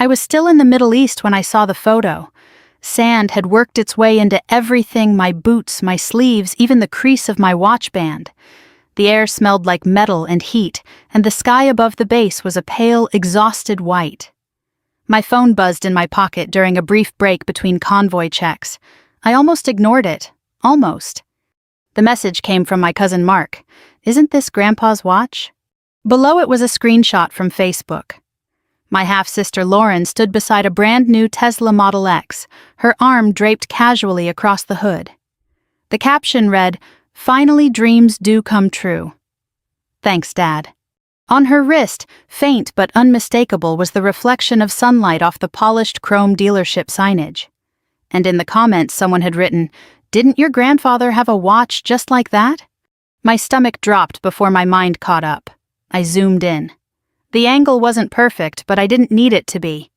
I was still in the Middle East when I saw the photo. Sand had worked its way into everything: my boots, my sleeves, even the crease of my watch band. The air smelled like metal and heat, and the sky above the base was a pale, exhausted white. My phone buzzed in my pocket during a brief break between convoy checks. I almost ignored it. Almost. The message came from my cousin Mark. "Isn't this Grandpa's watch?" Below it was a screenshot from Facebook. My half-sister Lauren stood beside a brand-new Tesla Model X, her arm draped casually across the hood. The caption read, "Finally dreams do come true. Thanks, Dad." On her wrist, faint but unmistakable, was the reflection of sunlight off the polished chrome dealership signage. And in the comments someone had written, "Didn't your grandfather have a watch just like that?" My stomach dropped before my mind caught up. I zoomed in. The angle wasn't perfect, but I didn't need it to be.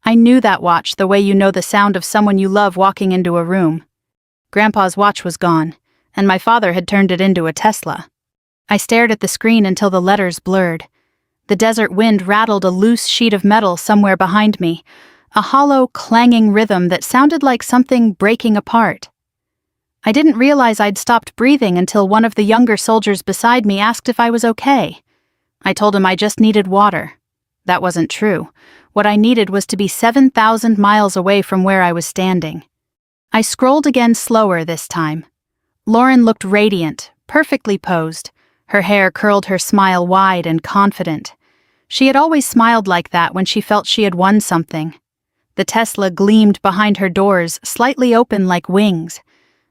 I knew that watch the way you know the sound of someone you love walking into a room. Grandpa's watch was gone, and my father had turned it into a Tesla. I stared at the screen until the letters blurred. The desert wind rattled a loose sheet of metal somewhere behind me, a hollow, clanging rhythm that sounded like something breaking apart. I didn't realize I'd stopped breathing until one of the younger soldiers beside me asked if I was okay. I told him I just needed water. That wasn't true. What I needed was to be 7,000 miles away from where I was standing. I scrolled again, slower this time. Lauren looked radiant, perfectly posed. Her hair curled, her smile wide and confident. She had always smiled like that when she felt she had won something. The Tesla gleamed behind her doors, slightly open like wings.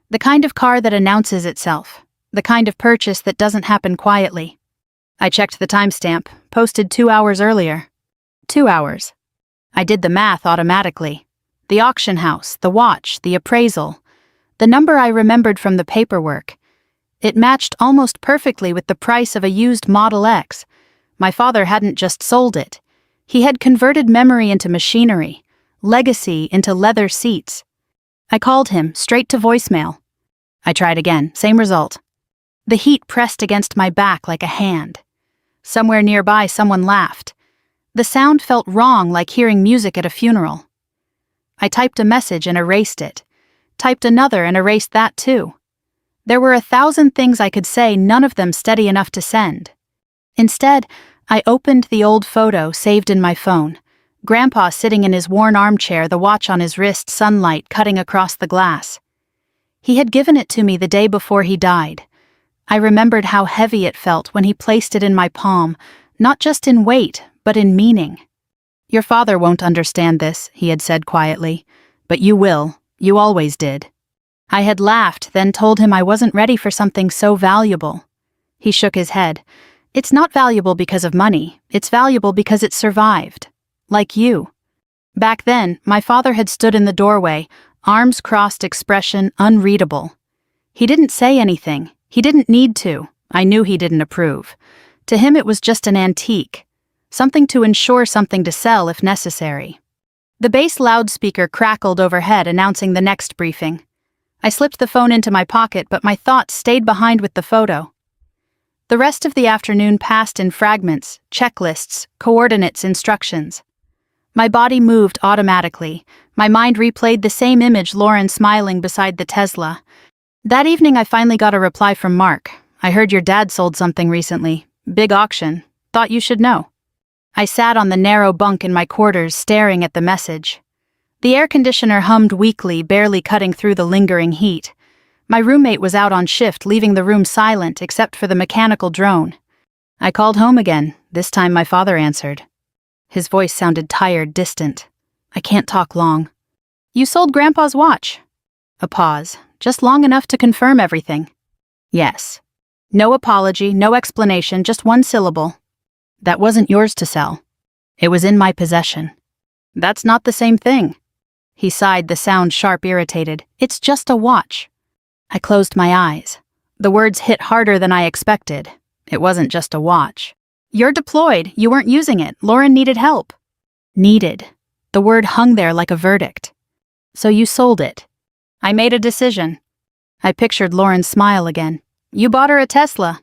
The kind of car that announces itself. The kind of purchase that doesn't happen quietly. I checked the timestamp, posted 2 hours earlier. 2 hours. I did the math automatically. The auction house, the watch, the appraisal. The number I remembered from the paperwork. It matched almost perfectly with the price of a used Model X. My father hadn't just sold it. He had converted memory into machinery, legacy into leather seats. I called him, straight to voicemail. I tried again, same result. The heat pressed against my back like a hand. Somewhere nearby, someone laughed. The sound felt wrong, like hearing music at a funeral. I typed a message and erased it. Typed another and erased that too. There were 1,000 things I could say, none of them steady enough to send. Instead, I opened the old photo saved in my phone. Grandpa sitting in his worn armchair, the watch on his wrist, sunlight cutting across the glass. He had given it to me the day before he died. I remembered how heavy it felt when he placed it in my palm, not just in weight, but in meaning. "Your father won't understand this," he had said quietly, "but you will. You always did." I had laughed, then told him I wasn't ready for something so valuable. He shook his head. "It's not valuable because of money. It's valuable because it survived. Like you." Back then, my father had stood in the doorway, arms crossed, expression unreadable. He didn't say anything. He didn't need to. I knew he didn't approve. To him it was just an antique. Something to ensure, something to sell if necessary. The bass loudspeaker crackled overhead, announcing the next briefing. I slipped the phone into my pocket, but my thoughts stayed behind with the photo. The rest of the afternoon passed in fragments, checklists, coordinates, instructions. My body moved automatically. My mind replayed the same image, Lauren smiling beside the Tesla. That evening I finally got a reply from Mark. "I heard your dad sold something recently. Big auction. Thought you should know." I sat on the narrow bunk in my quarters, staring at the message. The air conditioner hummed weakly, barely cutting through the lingering heat. My roommate was out on shift, leaving the room silent except for the mechanical drone. I called home again. This time my father answered. His voice sounded tired, distant. "I can't talk long." "You sold Grandpa's watch." A pause, just long enough to confirm everything. "Yes." No apology, no explanation, just one syllable. "That wasn't yours to sell. It was in my possession." "That's not the same thing." He sighed, the sound sharp, irritated. "It's just a watch." I closed my eyes. The words hit harder than I expected. It wasn't just a watch. "You're deployed. You weren't using it. Lauren needed help." Needed. The word hung there like a verdict. "So you sold it." I made a decision. I pictured Lauren's smile again. "You bought her a Tesla."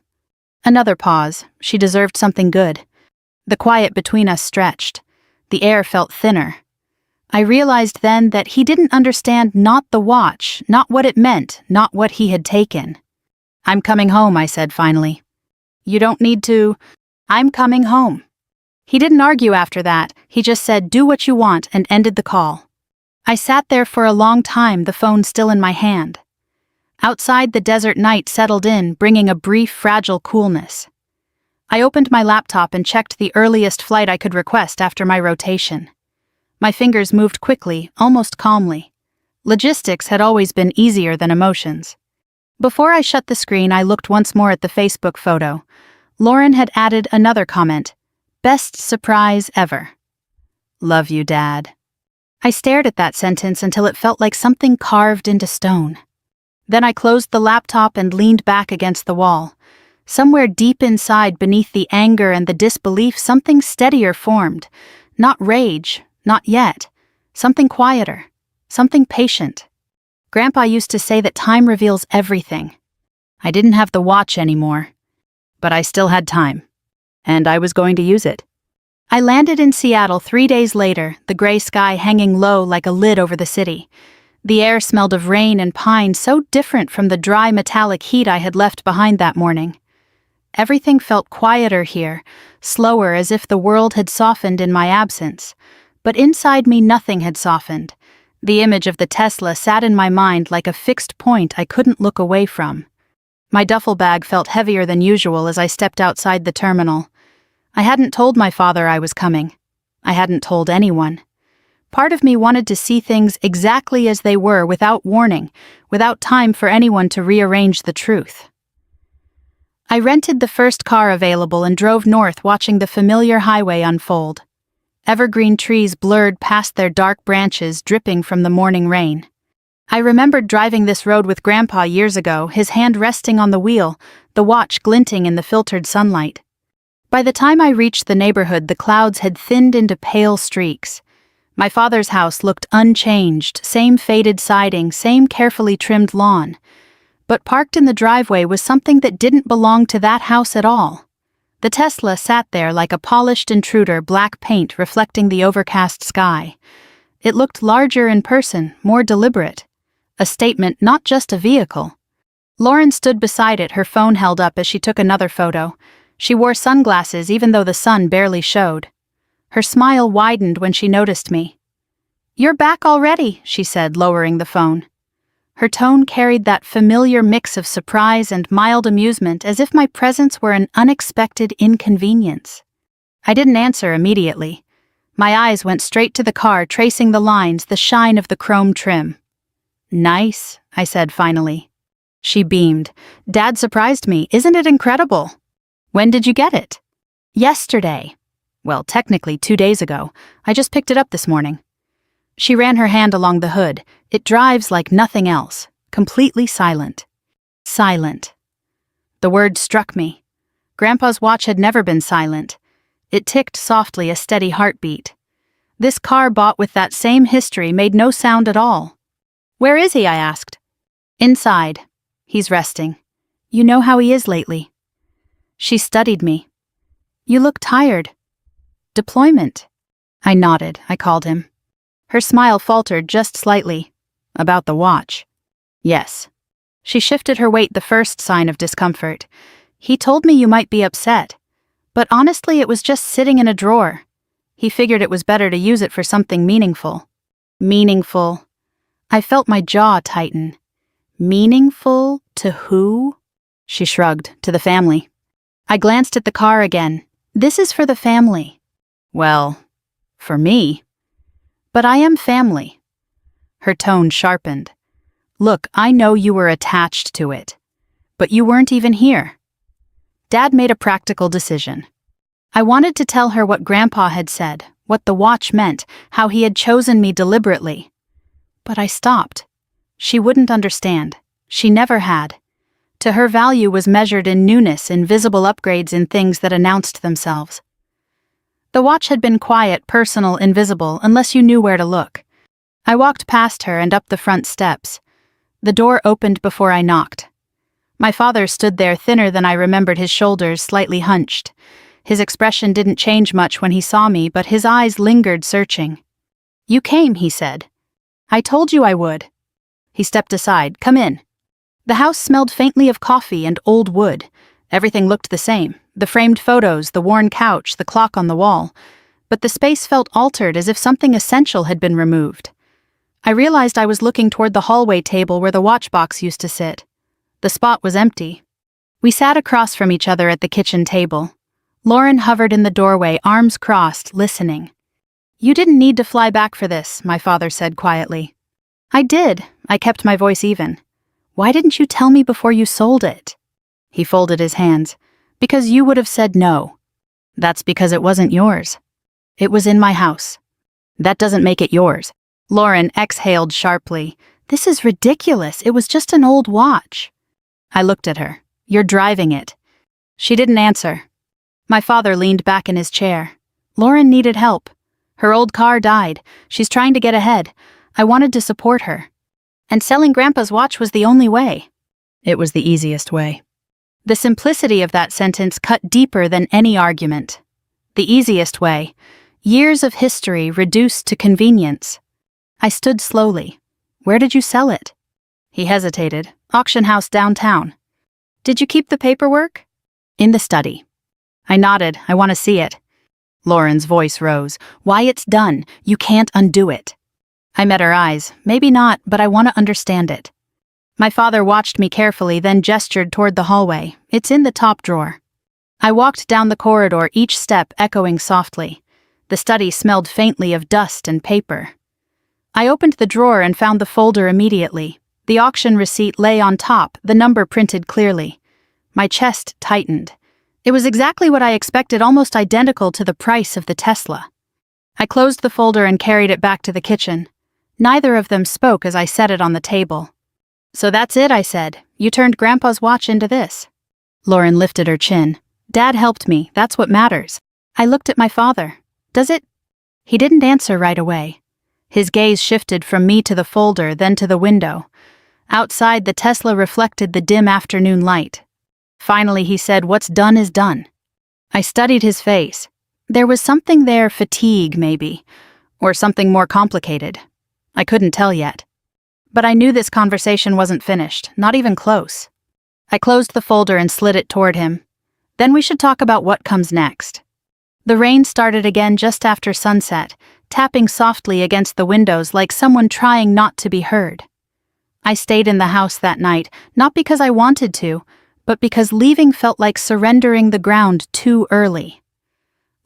Another pause. She deserved something good. The quiet between us stretched. The air felt thinner. I realized then that he didn't understand not the watch, not what it meant, not what he had taken. "I'm coming home," I said finally. "You don't need to. I'm coming home." He didn't argue after that. He just said, "Do what you want," and ended the call. I sat there for a long time, the phone still in my hand. Outside, the desert night settled in, bringing a brief, fragile coolness. I opened my laptop and checked the earliest flight I could request after my rotation. My fingers moved quickly, almost calmly. Logistics had always been easier than emotions. Before I shut the screen, I looked once more at the Facebook photo. Lauren had added another comment. "Best surprise ever. Love you, Dad." I stared at that sentence until it felt like something carved into stone. Then I closed the laptop and leaned back against the wall. Somewhere deep inside, beneath the anger and the disbelief, something steadier formed. Not rage, not yet. Something quieter, something patient. Grandpa used to say that time reveals everything. I didn't have the watch anymore, but I still had time, and I was going to use it. I landed in Seattle 3 days later, the gray sky hanging low like a lid over the city. The air smelled of rain and pine, so different from the dry metallic heat I had left behind that morning. Everything felt quieter here, slower, as if the world had softened in my absence. But inside me nothing had softened. The image of the Tesla sat in my mind like a fixed point I couldn't look away from. My duffel bag felt heavier than usual as I stepped outside the terminal. I hadn't told my father I was coming. I hadn't told anyone. Part of me wanted to see things exactly as they were, without warning, without time for anyone to rearrange the truth. I rented the first car available and drove north, watching the familiar highway unfold. Evergreen trees blurred past their dark branches, dripping from the morning rain. I remembered driving this road with Grandpa years ago, his hand resting on the wheel, the watch glinting in the filtered sunlight. By the time I reached the neighborhood, the clouds had thinned into pale streaks. My father's house looked unchanged, same faded siding, same carefully trimmed lawn. But parked in the driveway was something that didn't belong to that house at all. The Tesla sat there like a polished intruder, black paint reflecting the overcast sky. It looked larger in person, more deliberate. A statement, not just a vehicle. Lauren stood beside it, her phone held up as she took another photo. She wore sunglasses even though the sun barely showed. Her smile widened when she noticed me. "You're back already," she said, lowering the phone. Her tone carried that familiar mix of surprise and mild amusement, as if my presence were an unexpected inconvenience. I didn't answer immediately. My eyes went straight to the car, tracing the lines, the shine of the chrome trim. "Nice," I said finally. She beamed. "Dad surprised me. Isn't it incredible?" "When did you get it?" "Yesterday. Well, technically 2 days ago. I just picked it up this morning." She ran her hand along the hood. "It drives like nothing else. Completely silent." Silent. The word struck me. Grandpa's watch had never been silent. It ticked softly, a steady heartbeat. This car bought with that same history made no sound at all. "Where is he?" I asked. "Inside. He's resting. You know how he is lately." She studied me. "You look tired." "Deployment." I nodded. I called him. Her smile faltered just slightly. "About the watch." "Yes." She shifted her weight, the first sign of discomfort. "He told me you might be upset. But honestly, it was just sitting in a drawer. He figured it was better to use it for something meaningful." Meaningful. I felt my jaw tighten. Meaningful to who? She shrugged. "To the family." I glanced at the car again. "This is for the family." "Well, for me." "But I am family." Her tone sharpened. "Look, I know you were attached to it. But you weren't even here." Dad made a practical decision. I wanted to tell her what Grandpa had said, what the watch meant, how he had chosen me deliberately. But I stopped. She wouldn't understand. She never had. To her, value was measured in newness, in visible upgrades, in things that announced themselves. The watch had been quiet, personal, invisible, unless you knew where to look. I walked past her and up the front steps. The door opened before I knocked. My father stood there, thinner than I remembered, his shoulders slightly hunched. His expression didn't change much when he saw me, but his eyes lingered, searching. "You came," he said. "I told you I would." He stepped aside. "Come in." The house smelled faintly of coffee and old wood. Everything looked the same: the framed photos, the worn couch, the clock on the wall. But the space felt altered, as if something essential had been removed. I realized I was looking toward the hallway table where the watch box used to sit. The spot was empty. We sat across from each other at the kitchen table. Lauren hovered in the doorway, arms crossed, listening. "You didn't need to fly back for this," my father said quietly. "I did." I kept my voice even. "Why didn't you tell me before you sold it?" He folded his hands. "Because you would have said no." "That's because it wasn't yours." "It was in my house." "That doesn't make it yours." Lauren exhaled sharply. "This is ridiculous. It was just an old watch." I looked at her. "You're driving it." She didn't answer. My father leaned back in his chair. "Lauren needed help. Her old car died. She's trying to get ahead. I wanted to support her. And selling Grandpa's watch was the only way." It was the easiest way. The simplicity of that sentence cut deeper than any argument. The easiest way. Years of history reduced to convenience. I stood slowly. "Where did you sell it?" He hesitated. "Auction house downtown." "Did you keep the paperwork?" "In the study." I nodded. "I want to see it." Lauren's voice rose. "Why, it's done. You can't undo it." I met her eyes. "Maybe not, but I want to understand it." My father watched me carefully, then gestured toward the hallway. "It's in the top drawer." I walked down the corridor, each step echoing softly. The study smelled faintly of dust and paper. I opened the drawer and found the folder immediately. The auction receipt lay on top, the number printed clearly. My chest tightened. It was exactly what I expected, almost identical to the price of the Tesla. I closed the folder and carried it back to the kitchen. Neither of them spoke as I set it on the table. "So that's it," I said. "You turned Grandpa's watch into this." Lauren lifted her chin. "Dad helped me. That's what matters." I looked at my father. "Does it?" He didn't answer right away. His gaze shifted from me to the folder, then to the window. Outside, the Tesla reflected the dim afternoon light. Finally, he said, "What's done is done." I studied his face. There was something there, fatigue maybe, or something more complicated. I couldn't tell yet. But I knew this conversation wasn't finished, not even close. I closed the folder and slid it toward him. "Then we should talk about what comes next." The rain started again just after sunset, tapping softly against the windows like someone trying not to be heard. I stayed in the house that night, not because I wanted to, but because leaving felt like surrendering the ground too early.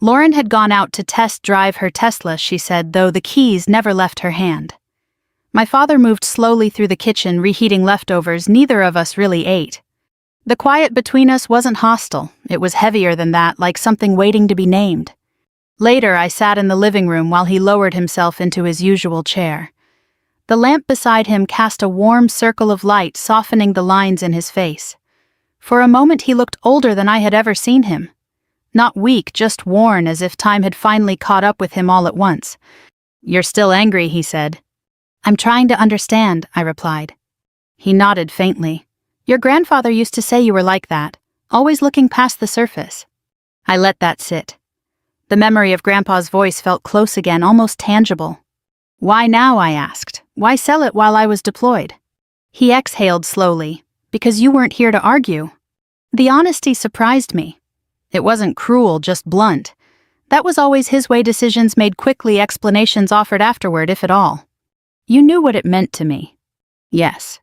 Lauren had gone out to test drive her Tesla, she said, though the keys never left her hand. My father moved slowly through the kitchen, reheating leftovers. Neither of us really ate. The quiet between us wasn't hostile. It was heavier than that, like something waiting to be named. Later, I sat in the living room while he lowered himself into his usual chair. The lamp beside him cast a warm circle of light, softening the lines in his face. For a moment, he looked older than I had ever seen him. Not weak, just worn, as if time had finally caught up with him all at once. "You're still angry," he said. "I'm trying to understand," I replied. He nodded faintly. "Your grandfather used to say you were like that, always looking past the surface." I let that sit. The memory of Grandpa's voice felt close again, almost tangible. "Why now?" I asked. "Why sell it while I was deployed?" He exhaled slowly. "Because you weren't here to argue." The honesty surprised me. It wasn't cruel, just blunt. That was always his way: decisions made quickly, explanations offered afterward, if at all. "You knew what it meant to me." "Yes."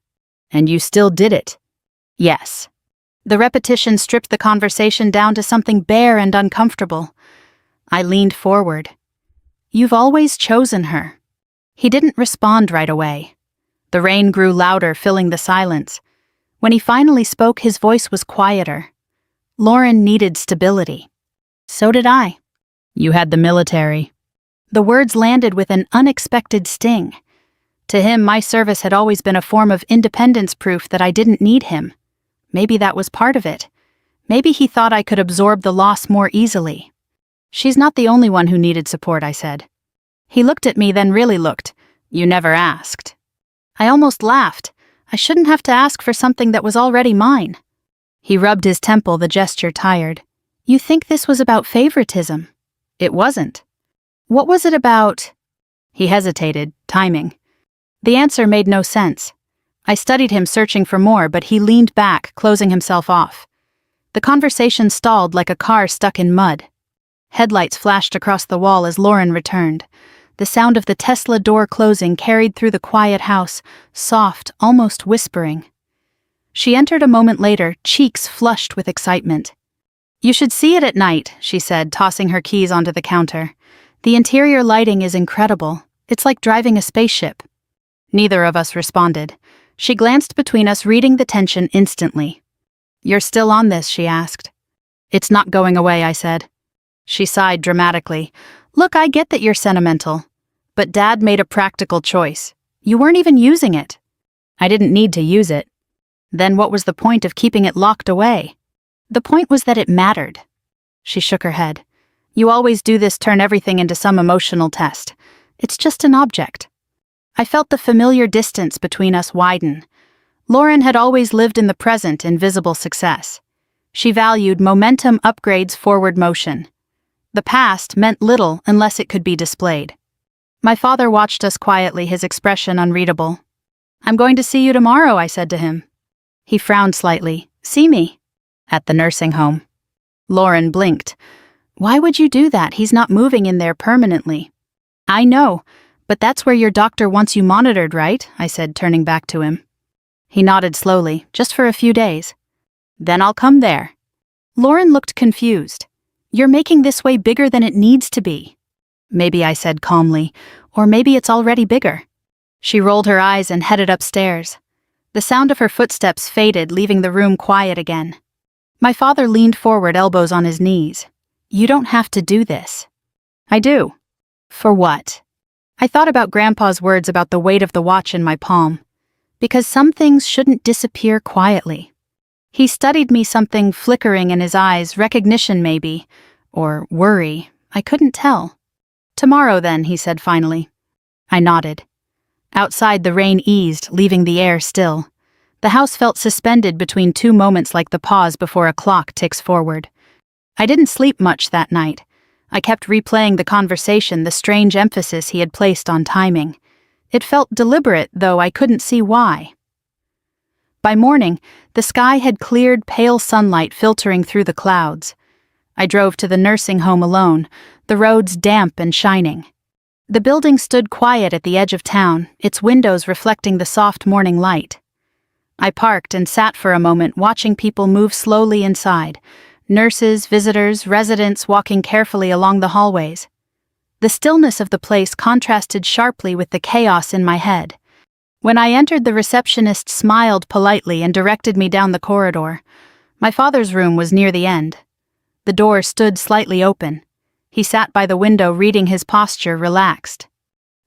"And you still did it." "Yes." The repetition stripped the conversation down to something bare and uncomfortable. I leaned forward. "You've always chosen her." He didn't respond right away. The rain grew louder, filling the silence. When he finally spoke, his voice was quieter. "Lauren needed stability." "So did I." "You had the military." The words landed with an unexpected sting. To him, my service had always been a form of independence, proof that I didn't need him. Maybe that was part of it. Maybe he thought I could absorb the loss more easily. "She's not the only one who needed support," I said. He looked at me, then really looked. "You never asked." I almost laughed. I shouldn't have to ask for something that was already mine. He rubbed his temple, the gesture tired. You think this was about favoritism? It wasn't. What was it about? He hesitated, timing. The answer made no sense. I studied him, searching for more, but he leaned back, closing himself off. The conversation stalled like a car stuck in mud. Headlights flashed across the wall as Lauren returned. The sound of the Tesla door closing carried through the quiet house, soft, almost whispering. She entered a moment later, cheeks flushed with excitement. You should see it at night, she said, tossing her keys onto the counter. The interior lighting is incredible. It's like driving a spaceship. Neither of us responded. She glanced between us, reading the tension instantly. You're still on this, she asked. It's not going away, I said. She sighed dramatically. Look, I get that you're sentimental. But Dad made a practical choice. You weren't even using it. I didn't need to use it. Then what was the point of keeping it locked away? The point was that it mattered. She shook her head. You always do this, turn everything into some emotional test. It's just an object. I felt the familiar distance between us widen. Lauren had always lived in the present in visible success. She valued momentum, upgrades, forward motion. The past meant little unless it could be displayed. My father watched us quietly, his expression unreadable. I'm going to see you tomorrow, I said to him. He frowned slightly. See me? At the nursing home. Lauren blinked. Why would you do that? He's not moving in there permanently. I know, but that's where your doctor wants you monitored, right? I said, turning back to him. He nodded slowly, just for a few days. Then I'll come there. Lauren looked confused. You're making this way bigger than it needs to be. Maybe, I said calmly, or maybe it's already bigger. She rolled her eyes and headed upstairs. The sound of her footsteps faded, leaving the room quiet again. My father leaned forward, elbows on his knees. You don't have to do this. I do. For what? I thought about Grandpa's words about the weight of the watch in my palm. Because some things shouldn't disappear quietly. He studied me, something flickering in his eyes, recognition maybe, or worry. I couldn't tell. Tomorrow then, he said finally. I nodded. Outside the rain eased, leaving the air still. The house felt suspended between two moments, like the pause before a clock ticks forward. I didn't sleep much that night. I kept replaying the conversation, the strange emphasis he had placed on timing. It felt deliberate, though I couldn't see why. By morning, the sky had cleared, pale sunlight filtering through the clouds. I drove to the nursing home alone, the roads damp and shining. The building stood quiet at the edge of town, its windows reflecting the soft morning light. I parked and sat for a moment, watching people move slowly inside. Nurses, visitors, residents walking carefully along the hallways. The stillness of the place contrasted sharply with the chaos in my head. When I entered, the receptionist smiled politely and directed me down the corridor. My father's room was near the end. The door stood slightly open. He sat by the window, reading, his posture relaxed.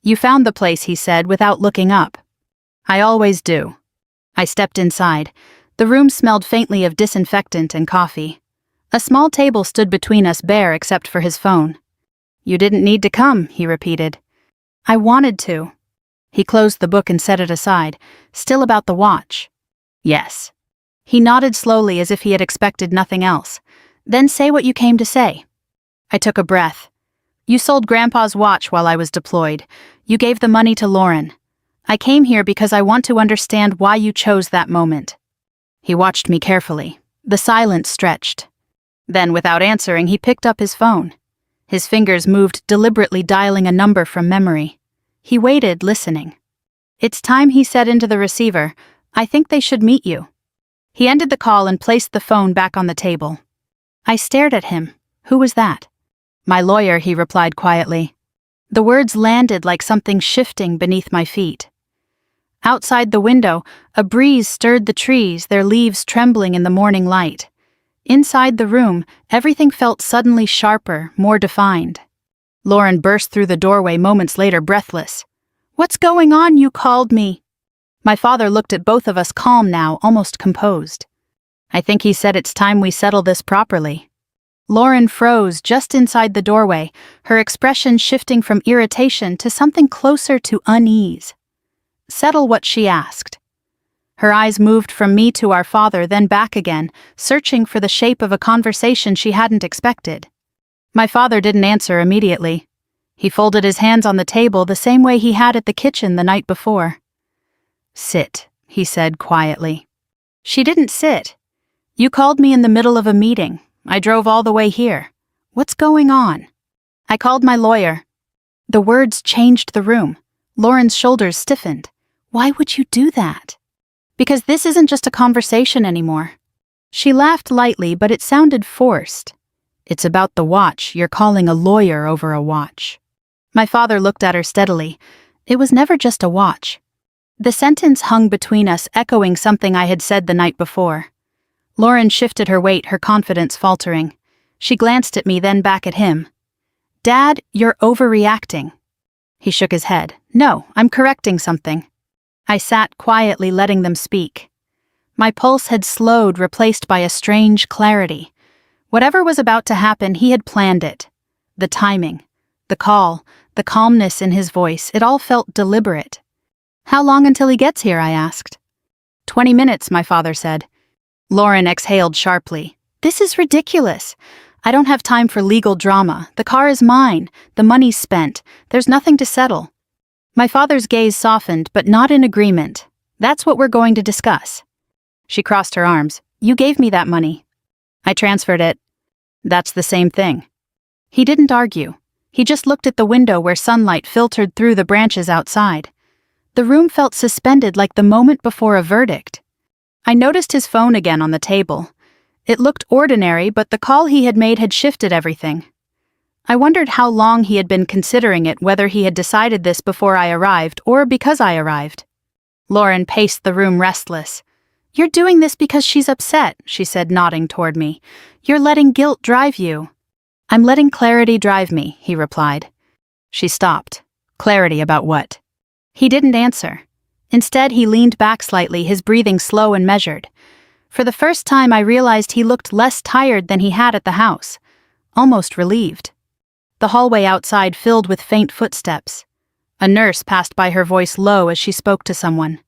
You found the place, he said, without looking up. I always do. I stepped inside. The room smelled faintly of disinfectant and coffee. A small table stood between us, bare except for his phone. You didn't need to come, he repeated. I wanted to. He closed the book and set it aside, still about the watch. Yes. He nodded slowly as if he had expected nothing else. Then say what you came to say. I took a breath. You sold Grandpa's watch while I was deployed. You gave the money to Lauren. I came here because I want to understand why you chose that moment. He watched me carefully. The silence stretched. Then, without answering, he picked up his phone. His fingers moved, deliberately dialing a number from memory. He waited, listening. It's time, he said into the receiver. I think they should meet you. He ended the call and placed the phone back on the table. I stared at him. Who was that? My lawyer, he replied quietly. The words landed like something shifting beneath my feet. Outside the window, a breeze stirred the trees, their leaves trembling in the morning light. Inside the room, everything felt suddenly sharper, more defined. Lauren burst through the doorway moments later, breathless. What's going on? You called me. My father looked at both of us, calm now, almost composed. I think he said it's time we settle this properly. Lauren froze just inside the doorway, her expression shifting from irritation to something closer to unease. Settle what? She asked. Her eyes moved from me to our father, then back again, searching for the shape of a conversation she hadn't expected. My father didn't answer immediately. He folded his hands on the table the same way he had at the kitchen the night before. "Sit," he said quietly. She didn't sit. "You called me in the middle of a meeting. I drove all the way here. What's going on?" "I called my lawyer." The words changed the room. Lauren's shoulders stiffened. "Why would you do that?" "Because this isn't just a conversation anymore." She laughed lightly, but it sounded forced. "It's about the watch. You're calling a lawyer over a watch." My father looked at her steadily. "It was never just a watch." The sentence hung between us, echoing something I had said the night before. Lauren shifted her weight, her confidence faltering. She glanced at me, then back at him. "Dad, you're overreacting." He shook his head. "No, I'm correcting something." I sat quietly, letting them speak. My pulse had slowed, replaced by a strange clarity. Whatever was about to happen, he had planned it. The timing, the call, the calmness in his voice, it all felt deliberate. "How long until he gets here?" I asked. 20 minutes, my father said. Lauren exhaled sharply. "This is ridiculous. I don't have time for legal drama. The car is mine. The money's spent. There's nothing to settle." My father's gaze softened, but not in agreement. "That's what we're going to discuss." She crossed her arms. "You gave me that money." "I transferred it." "That's the same thing." He didn't argue. He just looked at the window where sunlight filtered through the branches outside. The room felt suspended, like the moment before a verdict. I noticed his phone again on the table. It looked ordinary, but the call he had made had shifted everything. I wondered how long he had been considering it, whether he had decided this before I arrived or because I arrived. Lauren paced the room, restless. "You're doing this because she's upset," she said, nodding toward me. "You're letting guilt drive you." "I'm letting clarity drive me," he replied. She stopped. "Clarity about what?" He didn't answer. Instead, he leaned back slightly, his breathing slow and measured. For the first time, I realized he looked less tired than he had at the house, almost relieved. The hallway outside filled with faint footsteps. A nurse passed by, her voice low as she spoke to someone.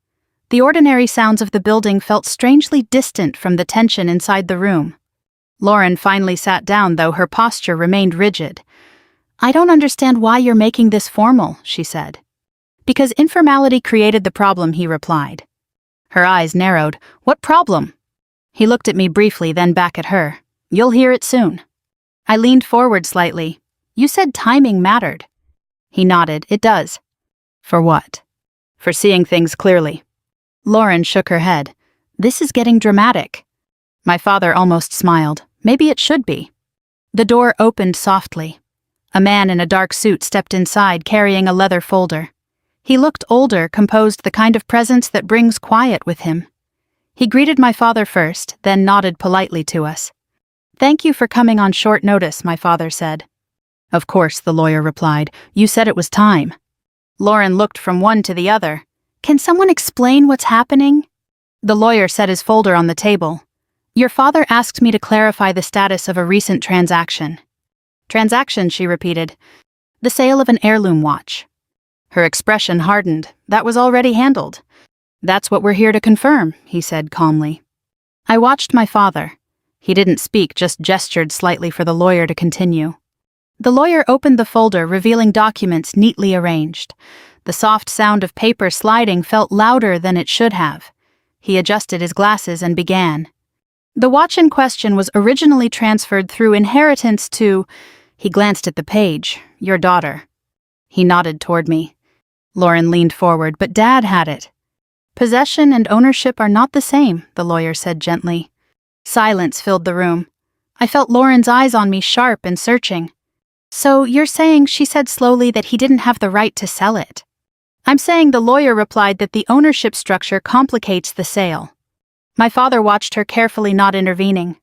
The ordinary sounds of the building felt strangely distant from the tension inside the room. Lauren finally sat down, though her posture remained rigid. "I don't understand why you're making this formal," she said. "Because informality created the problem," he replied. Her eyes narrowed. "What problem?" He looked at me briefly, then back at her. "You'll hear it soon." I leaned forward slightly. "You said timing mattered." He nodded. "It does." "For what?" "For seeing things clearly." Lauren shook her head. "This is getting dramatic." My father almost smiled. "Maybe it should be." The door opened softly. A man in a dark suit stepped inside, carrying a leather folder. He looked older, composed, the kind of presence that brings quiet with him. He greeted my father first, then nodded politely to us. "Thank you for coming on short notice," my father said. "Of course," the lawyer replied. "You said it was time." Lauren looked from one to the other. "Can someone explain what's happening?" The lawyer set his folder on the table. "Your father asked me to clarify the status of a recent transaction." "Transaction," she repeated. "The sale of an heirloom watch." Her expression hardened. "That was already handled." "That's what we're here to confirm," he said calmly. I watched my father. He didn't speak, just gestured slightly for the lawyer to continue. The lawyer opened the folder, revealing documents neatly arranged. The soft sound of paper sliding felt louder than it should have. He adjusted his glasses and began. "The watch in question was originally transferred through inheritance to," he glanced at the page, "your daughter." He nodded toward me. Lauren leaned forward. "But Dad had it." "Possession and ownership are not the same," the lawyer said gently. Silence filled the room. I felt Lauren's eyes on me, sharp and searching. "So you're saying," she said slowly, "that he didn't have the right to sell it?" "I'm saying," the lawyer replied, "that the ownership structure complicates the sale." My father watched her carefully, not intervening.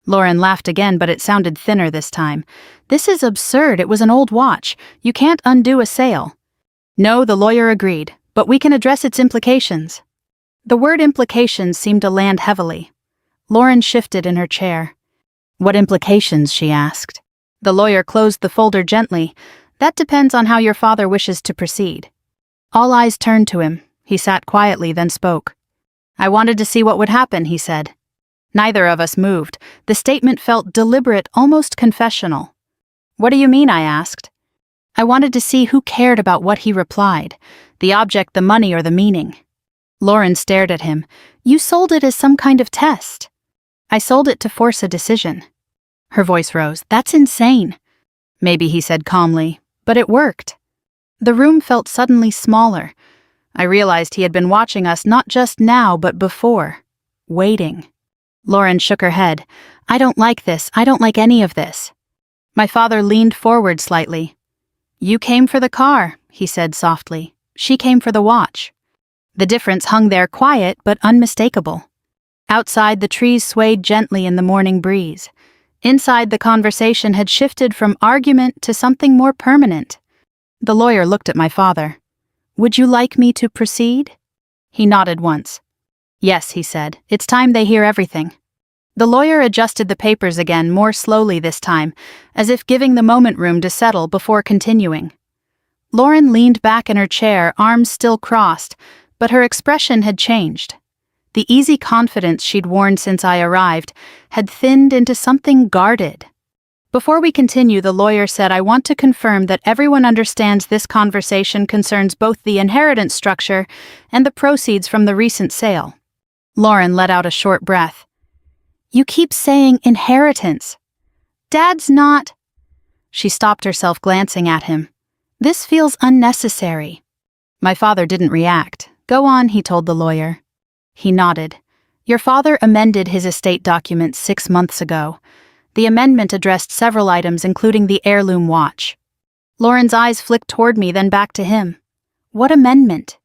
Lauren laughed again, but it sounded thinner this time. "This is absurd. It was an old watch. You can't undo a sale." "No," the lawyer agreed, "but we can address its implications." The word implications seemed to land heavily. Lauren shifted in her chair. "What implications?" she asked. The lawyer closed the folder gently. "That depends on how your father wishes to proceed." All eyes turned to him. He sat quietly, then spoke. I wanted to see what would happen, he said. Neither of us moved. The statement felt deliberate, almost confessional. What do you mean, I asked. I wanted to see who cared about what he replied, the object, the money, or the meaning. Lauren stared at him. You sold it as some kind of test. I sold it to force a decision. Her voice rose. That's insane. Maybe, he said calmly, but it worked. The room felt suddenly smaller. I realized he had been watching us not just now, but before. Waiting. Lauren shook her head. I don't like this. I don't like any of this. My father leaned forward slightly. You came for the car, he said softly. She came for the watch. The difference hung there quiet but unmistakable. Outside, the trees swayed gently in the morning breeze. Inside, the conversation had shifted from argument to something more permanent. The lawyer looked at my father. Would you like me to proceed? He nodded once. Yes, he said. It's time they hear everything. The lawyer adjusted the papers again, more slowly this time, as if giving the moment room to settle before continuing. Lauren leaned back in her chair, arms still crossed, but her expression had changed. The easy confidence she'd worn since I arrived had thinned into something guarded. Before we continue, the lawyer said, I want to confirm that everyone understands this conversation concerns both the inheritance structure and the proceeds from the recent sale. Lauren let out a short breath. You keep saying inheritance. Dad's not... She stopped herself, glancing at him. This feels unnecessary. My father didn't react. Go on, he told the lawyer. He nodded. Your father amended his estate documents 6 months ago. The amendment addressed several items, including the heirloom watch. Lauren's eyes flicked toward me, then back to him. What amendment?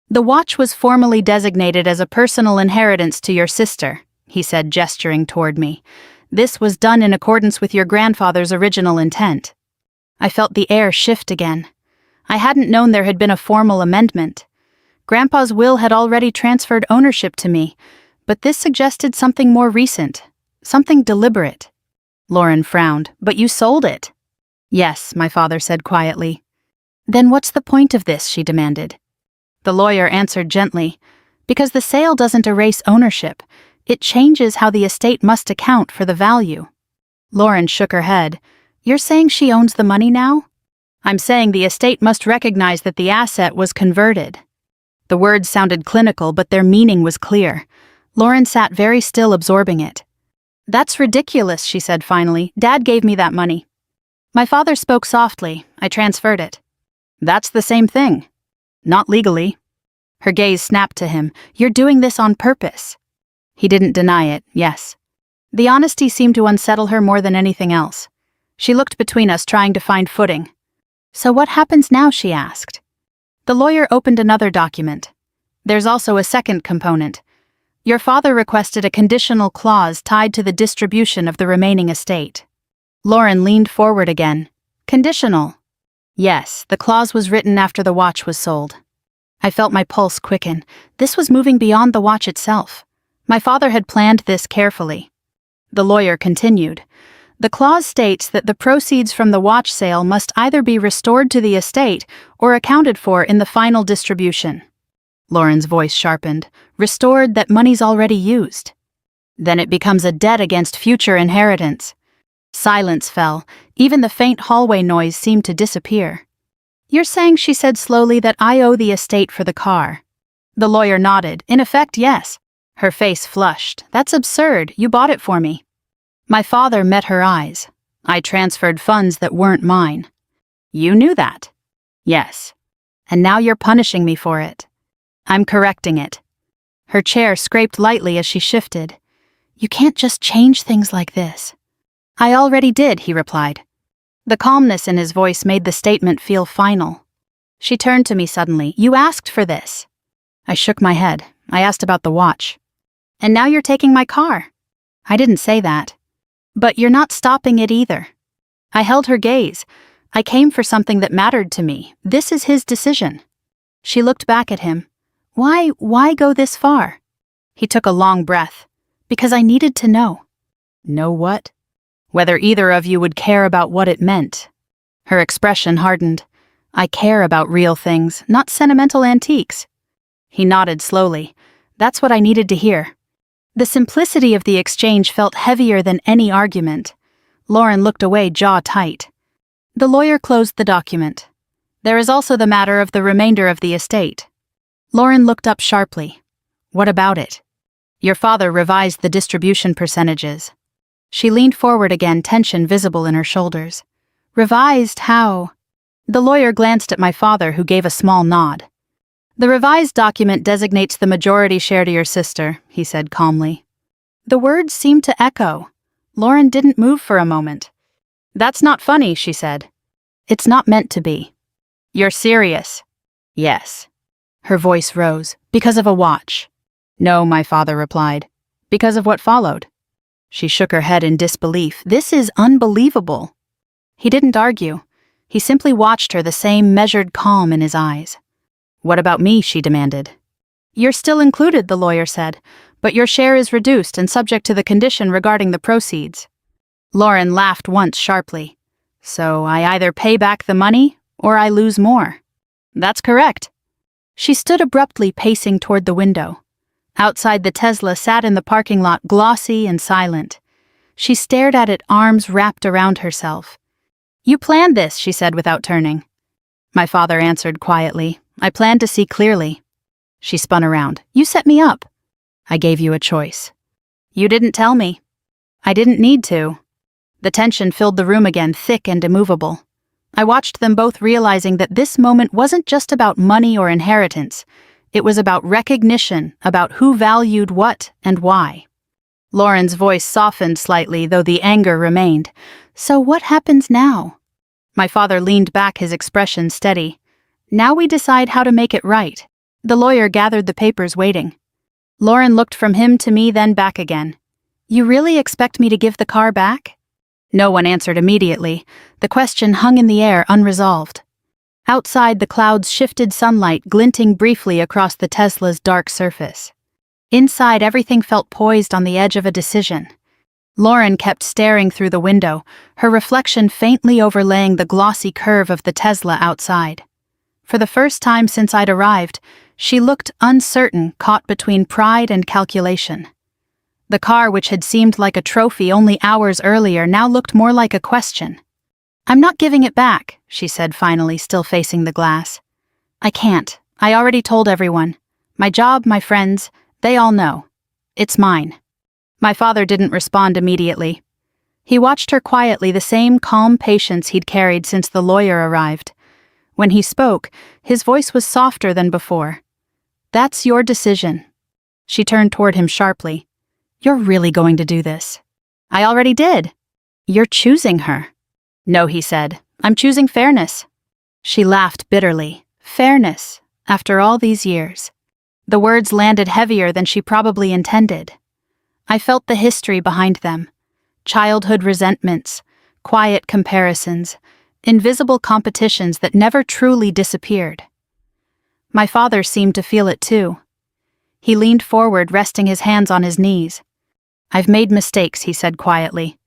The watch was formally designated as a personal inheritance to your sister, he said, gesturing toward me. This was done in accordance with your grandfather's original intent. I felt the air shift again. I hadn't known there had been a formal amendment. Grandpa's will had already transferred ownership to me, but this suggested something more recent, something deliberate. Lauren frowned. But you sold it. Yes, my father said quietly. Then what's the point of this, she demanded. The lawyer answered gently. Because the sale doesn't erase ownership. It changes how the estate must account for the value. Lauren shook her head. You're saying she owns the money now? I'm saying the estate must recognize that the asset was converted. The words sounded clinical, but their meaning was clear. Lauren sat very still, absorbing it. That's ridiculous, she said finally. Dad gave me that money. My father spoke softly. I transferred it. That's the same thing. Not legally. Her gaze snapped to him. You're doing this on purpose. He didn't deny it, yes. The honesty seemed to unsettle her more than anything else. She looked between us, trying to find footing. So what happens now, she asked. The lawyer opened another document. There's also a second component. Your father requested a conditional clause tied to the distribution of the remaining estate. Lauren leaned forward again. Conditional? Yes, the clause was written after the watch was sold. I felt my pulse quicken. This was moving beyond the watch itself. My father had planned this carefully. The lawyer continued. The clause states that the proceeds from the watch sale must either be restored to the estate or accounted for in the final distribution. Lauren's voice sharpened. Restored, that money's already used. Then it becomes a debt against future inheritance. Silence fell. Even the faint hallway noise seemed to disappear. You're saying, she said slowly, that I owe the estate for the car. The lawyer nodded. In effect, yes. Her face flushed. That's absurd. You bought it for me. My father met her eyes. I transferred funds that weren't mine. You knew that? Yes. And now you're punishing me for it. I'm correcting it. Her chair scraped lightly as she shifted. You can't just change things like this. I already did, he replied. The calmness in his voice made the statement feel final. She turned to me suddenly. You asked for this. I shook my head. I asked about the watch. And now you're taking my car. I didn't say that. But you're not stopping it either. I held her gaze. I came for something that mattered to me. This is his decision. She looked back at him. Why go this far? He took a long breath. Because I needed to know. Know what? Whether either of you would care about what it meant. Her expression hardened. I care about real things, not sentimental antiques. He nodded slowly. That's what I needed to hear. The simplicity of the exchange felt heavier than any argument. Lauren looked away, jaw tight. The lawyer closed the document. There is also the matter of the remainder of the estate. Lauren looked up sharply. What about it? Your father revised the distribution percentages. She leaned forward again, tension visible in her shoulders. Revised how? The lawyer glanced at my father, who gave a small nod. The revised document designates the majority share to your sister, he said calmly. The words seemed to echo. Lauren didn't move for a moment. That's not funny, she said. It's not meant to be. You're serious? Yes. Her voice rose. Because of a watch. No, my father replied. Because of what followed. She shook her head in disbelief. This is unbelievable. He didn't argue. He simply watched her, the same measured calm in his eyes. What about me? She demanded. You're still included, the lawyer said, but your share is reduced and subject to the condition regarding the proceeds. Lauren laughed once sharply. So I either pay back the money or I lose more. That's correct. She stood abruptly, pacing toward the window. Outside, the Tesla sat in the parking lot, glossy and silent. She stared at it, arms wrapped around herself. You planned this, she said without turning. My father answered quietly. I planned to see clearly. She spun around. You set me up. I gave you a choice. You didn't tell me. I didn't need to. The tension filled the room again, thick and immovable. I watched them both, realizing that this moment wasn't just about money or inheritance. It was about recognition, about who valued what and why. Lauren's voice softened slightly, though the anger remained. So what happens now? My father leaned back, his expression steady. Now we decide how to make it right. The lawyer gathered the papers, waiting. Lauren looked from him to me, then back again. You really expect me to give the car back? No one answered immediately. The question hung in the air, unresolved. Outside, the clouds shifted, sunlight glinting briefly across the Tesla's dark surface. Inside, everything felt poised on the edge of a decision. Lauren kept staring through the window, her reflection faintly overlaying the glossy curve of the Tesla outside. For the first time since I'd arrived, she looked uncertain, caught between pride and calculation. The car, which had seemed like a trophy only hours earlier, now looked more like a question. I'm not giving it back, she said finally, still facing the glass. I can't. I already told everyone. My job, my friends, they all know. It's mine. My father didn't respond immediately. He watched her quietly, the same calm patience he'd carried since the lawyer arrived. When he spoke, his voice was softer than before. That's your decision. She turned toward him sharply. You're really going to do this? I already did. You're choosing her. No, he said. I'm choosing fairness. She laughed bitterly. Fairness, after all these years. The words landed heavier than she probably intended. I felt the history behind them. Childhood resentments, quiet comparisons, invisible competitions that never truly disappeared. My father seemed to feel it too. He leaned forward, resting his hands on his knees. I've made mistakes, he said quietly.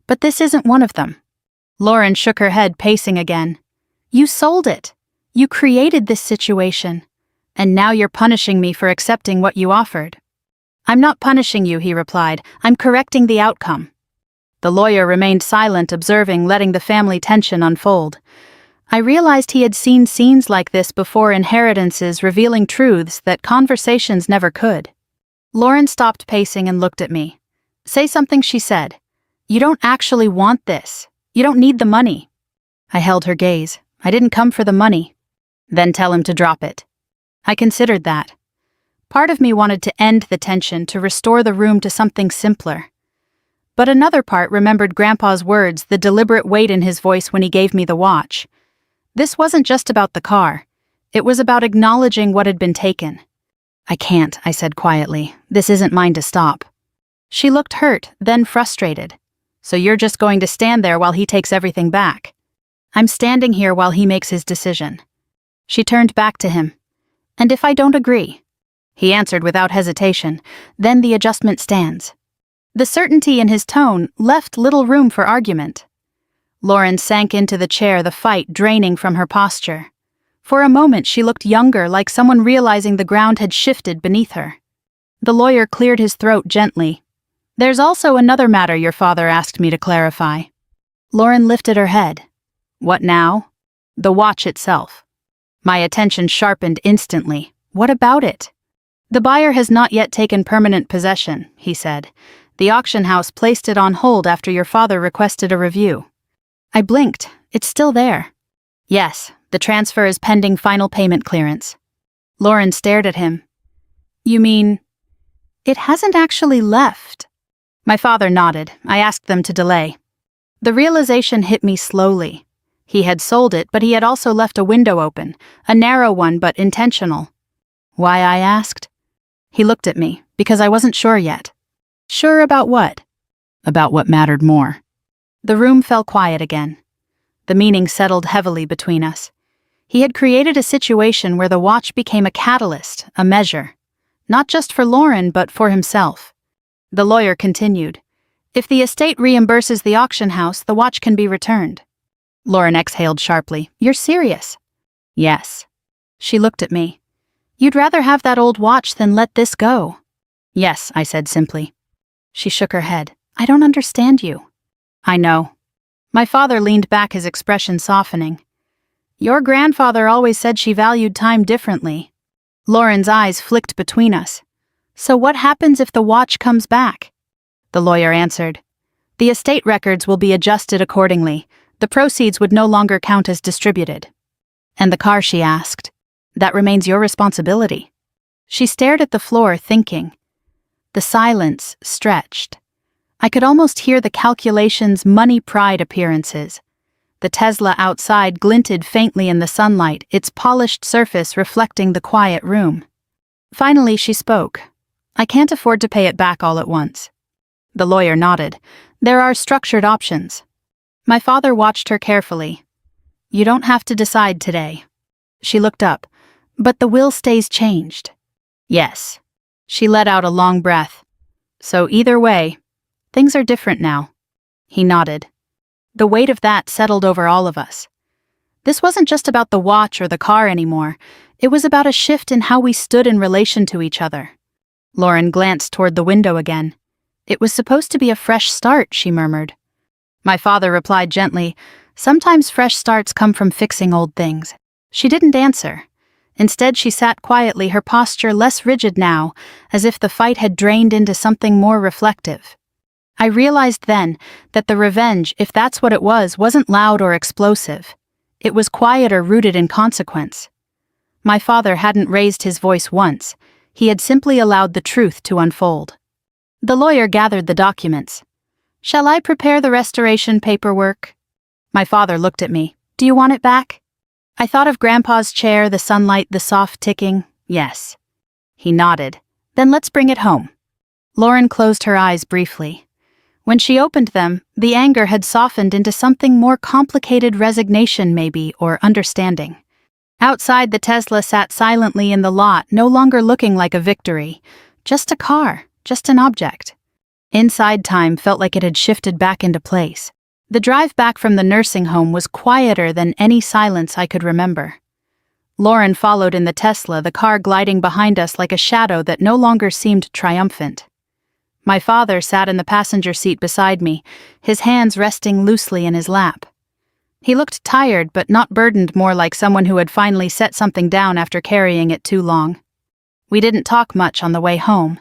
But this isn't one of them. Lauren shook her head, pacing again. You sold it. You created this situation. And now you're punishing me for accepting what you offered. I'm not punishing you, he replied. I'm correcting the outcome. The lawyer remained silent, observing, letting the family tension unfold. I realized he had seen scenes like this before, inheritances revealing truths that conversations never could. Lauren stopped pacing and looked at me. Say something, she said. You don't actually want this. You don't need the money. I held her gaze. I didn't come for the money. Then tell him to drop it. I considered that. Part of me wanted to end the tension, to restore the room to something simpler. But another part remembered Grandpa's words, the deliberate weight in his voice when he gave me the watch. This wasn't just about the car. It was about acknowledging what had been taken. I can't, I said quietly. This isn't mine to stop. She looked hurt, then frustrated. So you're just going to stand there while he takes everything back? I'm standing here while he makes his decision. She turned back to him. And if I don't agree? He answered without hesitation. Then the adjustment stands. The certainty in his tone left little room for argument. Lauren sank into the chair, the fight draining from her posture. For a moment she looked younger, like someone realizing the ground had shifted beneath her. The lawyer cleared his throat gently. There's also another matter your father asked me to clarify. Lauren lifted her head. What now? The watch itself. My attention sharpened instantly. What about it? The buyer has not yet taken permanent possession, he said. The auction house placed it on hold after your father requested a review. I blinked. It's still there. Yes, the transfer is pending final payment clearance. Lauren stared at him. You mean, it hasn't actually left? My father nodded. I asked them to delay. The realization hit me slowly. He had sold it, but he had also left a window open, a narrow one but intentional. Why, I asked. He looked at me, because I wasn't sure yet. Sure about what? About what mattered more. The room fell quiet again. The meaning settled heavily between us. He had created a situation where the watch became a catalyst, a measure. Not just for Lauren, but for himself. The lawyer continued. If the estate reimburses the auction house, the watch can be returned. Lauren exhaled sharply. You're serious? Yes. She looked at me. You'd rather have that old watch than let this go? Yes, I said simply. She shook her head. I don't understand you. I know. My father leaned back, his expression softening. Your grandfather always said she valued time differently. Lauren's eyes flicked between us. So what happens if the watch comes back? The lawyer answered. The estate records will be adjusted accordingly. The proceeds would no longer count as distributed. And the car, she asked. That remains your responsibility. She stared at the floor, thinking. The silence stretched. I could almost hear the calculations' money-pride appearances. The Tesla outside glinted faintly in the sunlight, its polished surface reflecting the quiet room. Finally, she spoke. I can't afford to pay it back all at once. The lawyer nodded. There are structured options. My father watched her carefully. You don't have to decide today. She looked up. But the will stays changed. Yes. She let out a long breath. So either way, things are different now. He nodded. The weight of that settled over all of us. This wasn't just about the watch or the car anymore. It was about a shift in how we stood in relation to each other. Lauren glanced toward the window again. It was supposed to be a fresh start, she murmured. My father replied gently, sometimes fresh starts come from fixing old things. She didn't answer. Instead, she sat quietly, her posture less rigid now, as if the fight had drained into something more reflective. I realized then that the revenge, if that's what it was, wasn't loud or explosive. It was quiet or rooted in consequence. My father hadn't raised his voice once. He had simply allowed the truth to unfold. The lawyer gathered the documents. Shall I prepare the restoration paperwork? My father looked at me. Do you want it back? I thought of Grandpa's chair, the sunlight, the soft ticking. Yes. He nodded. Then let's bring it home. Lauren closed her eyes briefly. When she opened them, the anger had softened into something more complicated, resignation maybe, or understanding. Outside, the Tesla sat silently in the lot, no longer looking like a victory. Just a car, just an object. Inside, time felt like it had shifted back into place. The drive back from the nursing home was quieter than any silence I could remember. Lauren followed in the Tesla, the car gliding behind us like a shadow that no longer seemed triumphant. My father sat in the passenger seat beside me, his hands resting loosely in his lap. He looked tired but not burdened, more like someone who had finally set something down after carrying it too long. We didn't talk much on the way home.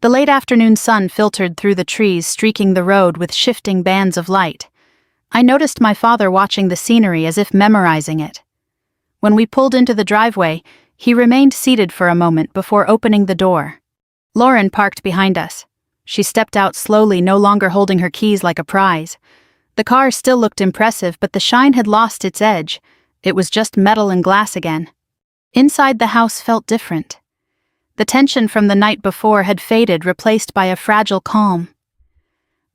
The late afternoon sun filtered through the trees, streaking the road with shifting bands of light. I noticed my father watching the scenery as if memorizing it. When we pulled into the driveway, he remained seated for a moment before opening the door. Lauren parked behind us. She stepped out slowly, no longer holding her keys like a prize. The car still looked impressive, but the shine had lost its edge. It was just metal and glass again. Inside, the house felt different. The tension from the night before had faded, replaced by a fragile calm.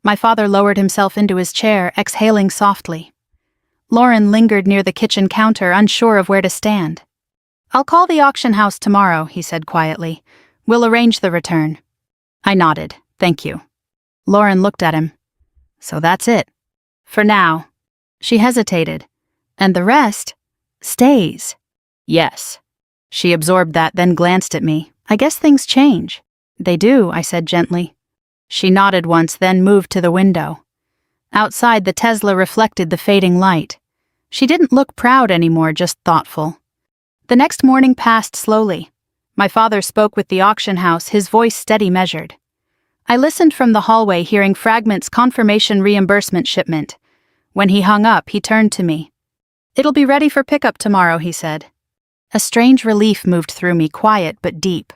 My father lowered himself into his chair, exhaling softly. Lauren lingered near the kitchen counter, unsure of where to stand. I'll call the auction house tomorrow, he said quietly. We'll arrange the return. I nodded. Thank you. Lauren looked at him. So that's it. For now. She hesitated. And the rest stays. Yes. She absorbed that, then glanced at me. I guess things change. They do, I said gently. She nodded once, then moved to the window. Outside, the Tesla reflected the fading light. She didn't look proud anymore, just thoughtful. The next morning passed slowly. My father spoke with the auction house, his voice steady, measured. I listened from the hallway, hearing fragments: confirmation, reimbursement, shipment. When he hung up, he turned to me. "It'll be ready for pickup tomorrow," he said. A strange relief moved through me, quiet but deep.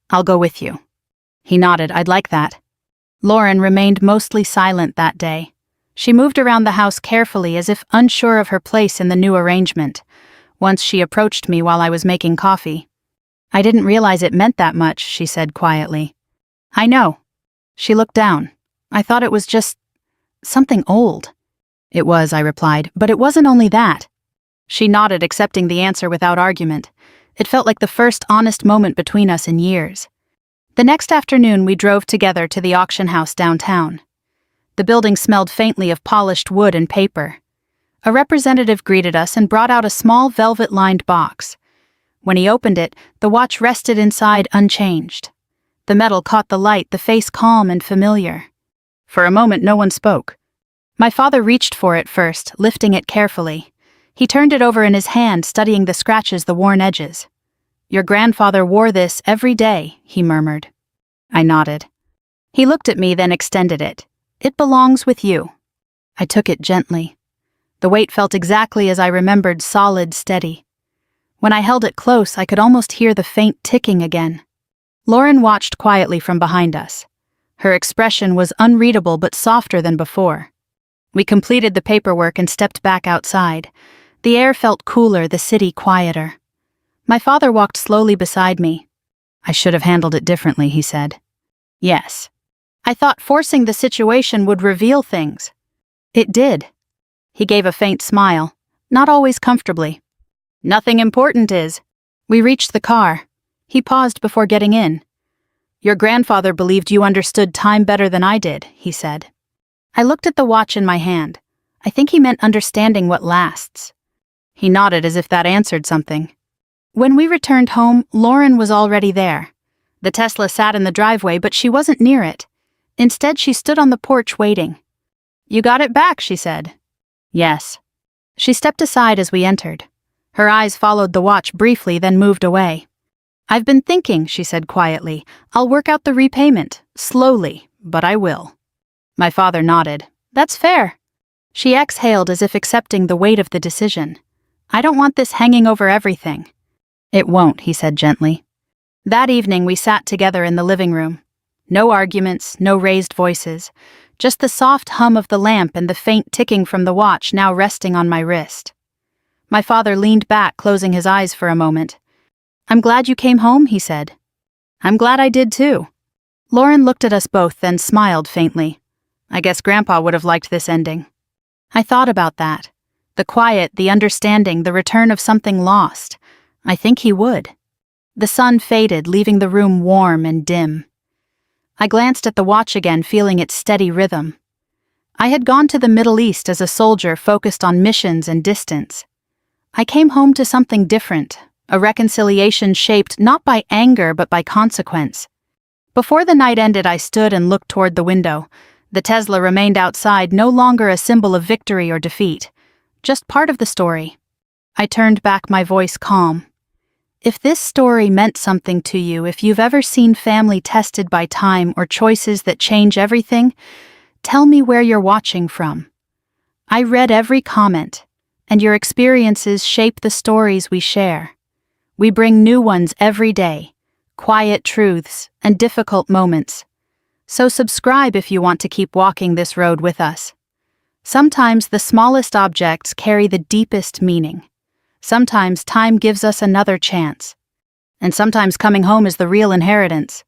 "I'll go with you." He nodded. "I'd like that." Lauren remained mostly silent that day. She moved around the house carefully, as if unsure of her place in the new arrangement. Once she approached me while I was making coffee. "I didn't realize it meant that much," she said quietly. "I know." She looked down. "I thought it was just something old." "It was," I replied, "but it wasn't only that." She nodded, accepting the answer without argument. It felt like the first honest moment between us in years. The next afternoon, we drove together to the auction house downtown. The building smelled faintly of polished wood and paper. A representative greeted us and brought out a small velvet-lined box. When he opened it, the watch rested inside unchanged. The metal caught the light, the face calm and familiar. For a moment, no one spoke. My father reached for it first, lifting it carefully. He turned it over in his hand, studying the scratches, the worn edges. "Your grandfather wore this every day," he murmured. I nodded. He looked at me, then extended it. "It belongs with you." I took it gently. The weight felt exactly as I remembered, solid, steady. When I held it close, I could almost hear the faint ticking again. Lauren watched quietly from behind us. Her expression was unreadable but softer than before. We completed the paperwork and stepped back outside. The air felt cooler, the city quieter. My father walked slowly beside me. "I should have handled it differently," he said. "Yes. I thought forcing the situation would reveal things." "It did." He gave a faint smile, not always comfortably. "Nothing important is." We reached the car. He paused before getting in. "Your grandfather believed you understood time better than I did," he said. I looked at the watch in my hand. I think he meant understanding what lasts. He nodded as if that answered something. When we returned home, Lauren was already there. The Tesla sat in the driveway, but she wasn't near it. Instead, she stood on the porch waiting. "You got it back," she said. "Yes." She stepped aside as we entered. Her eyes followed the watch briefly, then moved away. "I've been thinking," she said quietly. "I'll work out the repayment. Slowly, but I will." My father nodded. "That's fair." She exhaled as if accepting the weight of the decision. "I don't want this hanging over everything." "It won't," he said gently. That evening we sat together in the living room. No arguments, no raised voices, just the soft hum of the lamp and the faint ticking from the watch now resting on my wrist. My father leaned back, closing his eyes for a moment. "I'm glad you came home," he said. "I'm glad I did too." Lauren looked at us both, then smiled faintly. "I guess Grandpa would have liked this ending." I thought about that. The quiet, the understanding, the return of something lost. I think he would. The sun faded, leaving the room warm and dim. I glanced at the watch again, feeling its steady rhythm. I had gone to the Middle East as a soldier, focused on missions and distance. I came home to something different, a reconciliation shaped not by anger but by consequence. Before the night ended, I stood and looked toward the window. The Tesla remained outside, no longer a symbol of victory or defeat, just part of the story. I turned back, my voice calm. If this story meant something to you, if you've ever seen family tested by time or choices that change everything, tell me where you're watching from. I read every comment, and your experiences shape the stories we share. We bring new ones every day, quiet truths and difficult moments. So subscribe if you want to keep walking this road with us. Sometimes the smallest objects carry the deepest meaning. Sometimes time gives us another chance. And sometimes coming home is the real inheritance.